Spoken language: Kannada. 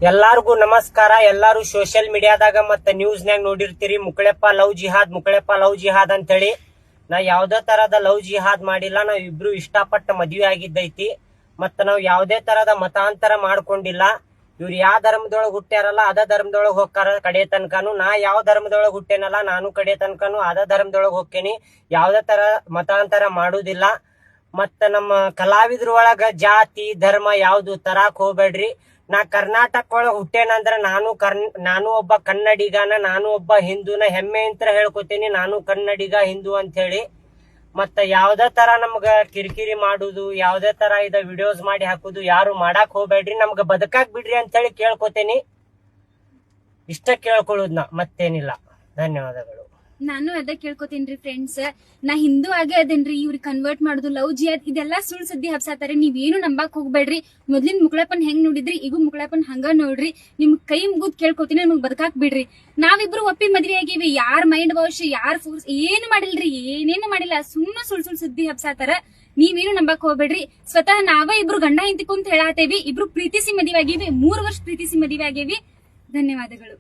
ಎಲ್ಲಾರ್ಗೂ ನಮಸ್ಕಾರ. ಎಲ್ಲಾರು ಸೋಷಿಯಲ್ ಮೀಡಿಯಾದಾಗ ಮತ್ತ ನ್ಯೂಸ್ನ್ಯಾಗ ನೋಡಿರ್ತೀರಿ ಮುಕಳೆಪ್ಪ ಲವ್ ಜಿಹಾದ್ ಅಂತ ಹೇಳಿ. ನಾ ಯಾವ್ದೇ ತರದ ಲವ್ ಜಿಹಾದ್ ಮಾಡಿಲ್ಲ. ನಾವ್ ಇಬ್ರು ಇಷ್ಟಪಟ್ಟ ಮದ್ವೆ ಆಗಿದ್ದೈತಿ. ಮತ್ತ ನಾವ್ ಯಾವ್ದೇ ತರದ ಮತಾಂತರ ಮಾಡ್ಕೊಂಡಿಲ್ಲ. ಇವ್ರು ಯಾವ ಧರ್ಮದೊಳಗ್ ಹುಟ್ಟ್ಯಾರಲ್ಲ ಅದ ಧರ್ಮದೊಳಗ್ ಹೋಗ್ತಾರ ಕಡೆ ತನಕನು. ನಾ ಯಾವ ಧರ್ಮದೊಳಗ್ ಹುಟ್ಟೇನಲ್ಲ ನಾನು ಕಡೆ ತನಕನು ಅದ ಧರ್ಮದೊಳಗ್ ಹೋಗ್ತೇನಿ. ಯಾವ್ದೇ ತರ ಮತಾಂತರ ಮಾಡುದಿಲ್ಲ. ಮತ್ತ ನಮ್ಮ ಕಲಾವಿದ್ರ ಒಳಗ ಜಾತಿ ಧರ್ಮ ಯಾವ್ದು ತರಾಕ್ ಹೋಗ್ಬೇಡ್ರಿ. ನಾ ಕರ್ನಾಟಕ ಒಳಗ ಹುಟ್ಟೇನಂದ್ರ ನಾನು ಒಬ್ಬ ಕನ್ನಡಿಗನ, ನಾನು ಒಬ್ಬ ಹಿಂದೂನ ಹೆಮ್ಮೆ ಅಂತ ಹೇಳ್ಕೊತೀನಿ. ನಾನು ಕನ್ನಡಿಗ ಹಿಂದೂ ಅಂತ ಹೇಳಿ. ಮತ್ತ ಯಾವ್ದೇ ತರ ನಮ್ಗ ಕಿರಿಕಿರಿ ಮಾಡುದು, ಯಾವ್ದೇ ತರ ಇದ ವಿಡಿಯೋಸ್ ಮಾಡಿ ಹಾಕುದು ಯಾರು ಮಾಡಾಕ್ ಹೋಗ್ಬೇಡ್ರಿ. ನಮ್ಗ ಬದುಕಾಕ್ ಬಿಡ್ರಿ ಅಂತ ಹೇಳಿ ಕೇಳ್ಕೊತೇನಿ. ಇಷ್ಟ ಕೇಳ್ಕೊಳ್ಳುದ್ ನಾ, ಮತ್ತೇನಿಲ್ಲ. ಧನ್ಯವಾದಗಳು. ನಾನು ಅದ ಕೇಳ್ಕೊತೀನ್ರಿ ಫ್ರೆಂಡ್ಸ್. ನಾ ಹಿಂದೂ ಆಗೇ ಅದೇನ್ರಿ. ಇವ್ರಿಗೆ ಕನ್ವರ್ಟ್ ಮಾಡುದು ಲವ್ ಜಿಯಾದ್ ಇದೆಲ್ಲಾ ಸುಳ್ಳು ಸುದ್ದಿ ಹಬ್ಸಾತಾರೆ. ನೀವೇನು ನಂಬಾಕ್ ಹೋಗ್ಬೇಡ್ರಿ. ಮೊದ್ಲಿನ ಮುಕ್ಳಪ್ಪನ್ ಹೆಂಗ್ ನೋಡಿದ್ರಿ ಈಗ ಮುಕ್ಳಪ್ಪನ್ ಹಂಗ ನೋಡ್ರಿ. ನಿಮ್ ಕೈ ಮುಗುದ್ ಕೇಳ್ಕೊತೀನಿ, ನಮ್ಗ್ ಬದುಕಾಕ್ ಬಿಡ್ರಿ. ನಾವಿಬ್ರು ಒಪ್ಪಿ ಮದ್ವೆ ಆಗಿವಿ. ಯಾರ್ ಮೈಂಡ್ ವಾಶ್ ಯಾರ್ ಫೋರ್ಸ್ ಏನು ಮಾಡಿಲ್ರಿ, ಏನೇನು ಮಾಡಿಲ್ಲ. ಸುಳ್ಳು ಸುದ್ದಿ ಹಬ್ಸಾತಾರ. ನೀವೇನು ನಂಬಾಕ್ ಹೋಗ್ಬೇಡ್ರಿ. ಸ್ವತಃ ನಾವೇ ಇಬ್ರು ಗಂಡ ಹೆಂಡತಿ ಕುಂತ ಹೇಳಾತೇವಿ. ಇಬ್ರು ಪ್ರೀತಿಸಿ ಮದ್ವೆ ಆಗೇವಿ. 3 ವರ್ಷ ಪ್ರೀತಿಸಿ ಮದ್ವೆ ಆಗೇವಿ. ಧನ್ಯವಾದಗಳು.